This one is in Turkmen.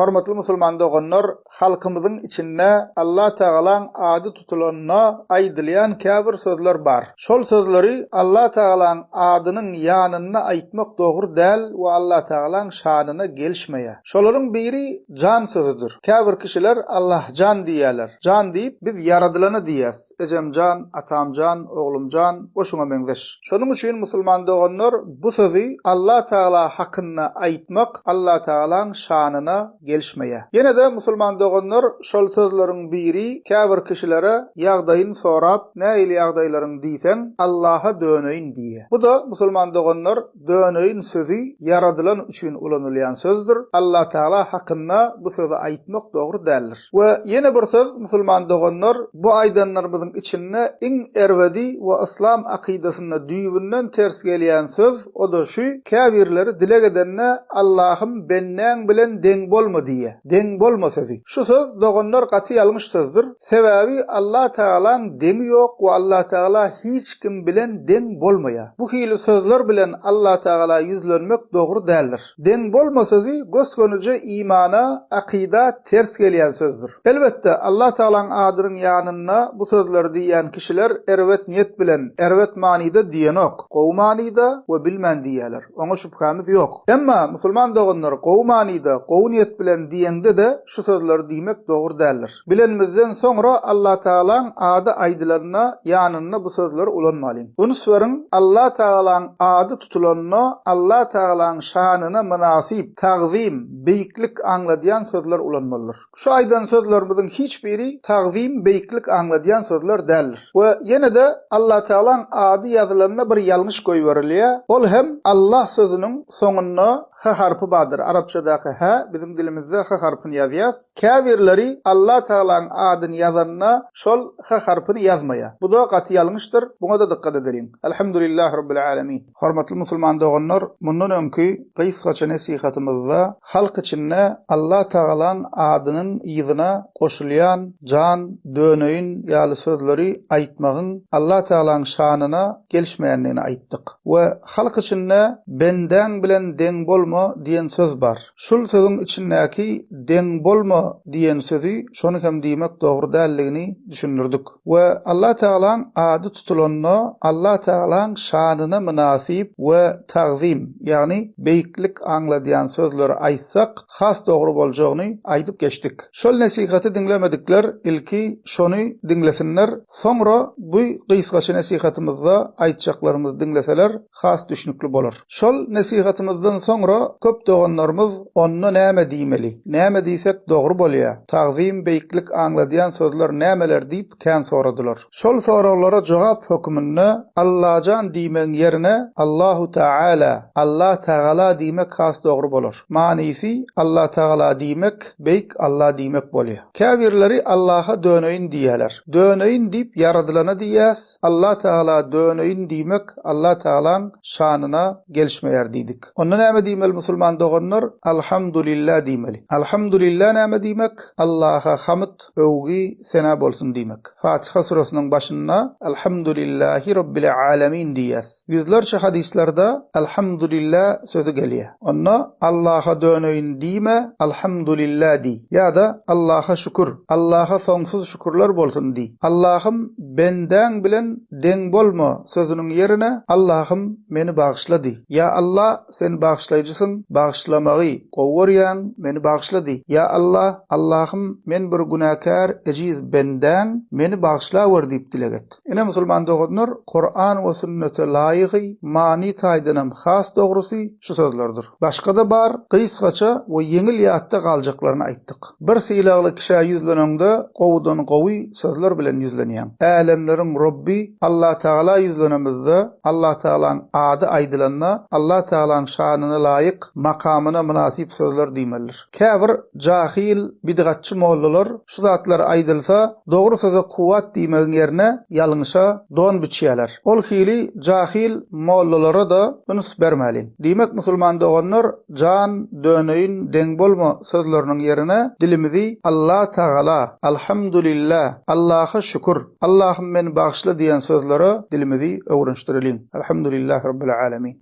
Hormatly musulman doganlar, halkymyzyň içinde Allah Taalaň ady tutulanyna aýdylýan käbir sözler bar. Şol sözleri Allah Taalaň adynyň ýanyna aýtmak dogry däl we Allah Taalaň şanyna gelişmeýär. Şolaryň biri jan sözüdür. Käbir kişiler Allah jan diýerler. Jan diýip biz yaradylany diýäs. Ejem jan, atam jan, oglum jan, oşuňa meňzeş. Şonuň üçin musulman doganlar bu sözü Allah Taala hakyna aýtmak Allah Taalaň şanyna gelişmeýär. Ýene de musulman doganlar şol sözleriň biri käbir kişilere ýagdaýyny sorap, näil ýagdaýlaryň diýsen Allaha döneýin diýe. Bu da musulman doganlar döneýin sözü yaradylan üçin ulanylýan sözdür. Allah Taala hakyna bu sözi aýtmak dogry däldir. We ýene bir söz musulman doganlar bu aýdanlarymyzyň içinde iň erwedi we islam akydasyna düýbünden ters gelýän söz o da şu: käbirleri dile gedenne Allah'ım benden bilen deň bolma diýe. Deň bolma sözü. Şu söz doganlar gaty ýalňyş sözdür. Sebebi Allah Taalaň deňi ýok we Allah Taala hiç kim bilen deň bolmaýar. Bu hili sözler bilen Allah Taala ýüzlenmek dogry däldir. Deň bolma sözü gösgönüje imana, akida ters gelýän sözdür. Elbetde Allah Taalaň adynyň ýanyna bu sözleri diýen kişiler erwet niyet bilen, erwet manida diýenok. Gowy manida we bilmän diýerler. Oňa şüphemiz ýok. Emma musulman doganlar gowy manida, gowy niyet bilen diýende de şu sözleri diýmek dogry däldir. Bilenmizden soňra Allah Taalaň ady aýdylanyna ýanyna bu sözler ulanmaly. Bunu söweriň Allah Taalaň ady tutulanyna Allah Taalaň şanyna münasip, tagzim, beýiklik aňladýan sözler ulanmalydyr. Şu aýdan sözlerimizin hiç biri tagzim, beýiklik aňladýan sözler däldir. We ýene de Allah Taalaň ady ýazylanyna bir ýalňyş goýberilýär. Ol hem Allah sözüniň soňuna ha harpy bardyr. Arapçadaky ha bizim dilimizde ha harpyny ýazýas. Käbirleri Allah Taalaň adyny ýazanna şol ha harpyny ýazmaýar. Bu da gaty ýalňyşdyr. Buňa da dikkat edelim. Elhamdülillahi rabbil alamin. Hormatly musulman doganlar, mundan öňki gysgaça nasihatymyzda halk içinde Allah Taalaň adynyň ýyzyna goşulýan jan, döneýin ýaly sözleri aýtmagyň Allah Taalaň şanyna gelişmeýändigini aýtdyk. We halk içinde benden bilen deň bolma diýen söz bar. Şol sözüň içindäki deň bolma diýen sözü şonu hem diýmek dogry däldigini düşünürdik. We Allah Taalaň ady tutulanyna Allah Taalaň şanyna münasip we tagzim, ýagny beýiklik aňladýan sözleri aýtsak has dogry boljagyny aýdyp geçdik. Şol nasihaty dinlemedikler ilki şonu dinlesinler. Soňra bu gysgaça nasihatymyzda aýtjaklarymyzy dinleseler has düşnükli bolar. Şol nasihatymyzdan soňra köp doganlarymyz onna näme diýmeli? Näme diýsek dogry bolýar? Tagzim, beýiklik aňladýan sözler nämeler diýip kän soradylar. Şol soralara jogap hökmünde Allahjan diýmeň ýerine Allahu Taala, Allah Taala diýmek has dogry bolar. Manysy Allah Taala diýmek, beýik Allah diýmek bolýar. Käbirleri Allaha döneýin diýerler. Döneýin diýip yaradylana diýäs. Allah Taala döneýin diýmek Allah Taalaň şanyna gelişmeýär diýdik. Onda näme diýmeli musulman doganlar? Alhamdulillah diýmeli. Alhamdulillah näme diýmek? Allaha hamd, övgi, sena bolsun diýmek. Fatiha surasynyň başynda Alhamdulillahi rabbil alamin diýäs. Yüzlerçe hadislerde Alhamdulillah sözü gelýär. Onda Allaha döneýin diýme, Alhamdulillah diý. Ýa-da Allaha şükür, Allaha soňsuz şükürler bolsun diý. Allah'ım benden bilen deň bolma sözüniň ýerine Allah'ım meni bagyşla diý. Ya Allah sen bagyşlaýjysyň, bagyşlamagy gowurýan meni bagyşla diý. Ya Allah, Allah'ım men bir günäkär ejiz benden meni bagyşla wer diýip dileget. Ene musulman doganlar Kur'an we sünnete laýygy mani taýdynam has dogrusy şu sözlerdir. Başga da bar gysgaça we ýeňil ýatda galjaklaryny aýtdyk. Bir syýlagly kişi ýüzlenende gowudan gowy sözler bilen ýüzlenýär. Älemleriň Rabbi Allah Taala ýüzlenemizde Allah Taalaň ady aýdylanyna Allah Taalaň şanyna laýyk, makamyna münasip sözler diýmelidir. Käbir jahil bidgatçy mollalar şu zatlar aýdylsa dogry söze kuwat diýmegiň ýerine ýalňyşa don biçýärler. Ol hili jahil mollalara da unus bermeli. Diýmek musulman doganlar jan, döneýin, deň bolma sözleriniň ýerine dilimizi Allah Taala, Alhamdulillah, Allaha şükür, Allah'ım meni bagyşla diýen sözlere dilimizi öwrenişdirelim. Elhamdülillahi rabbil alamin.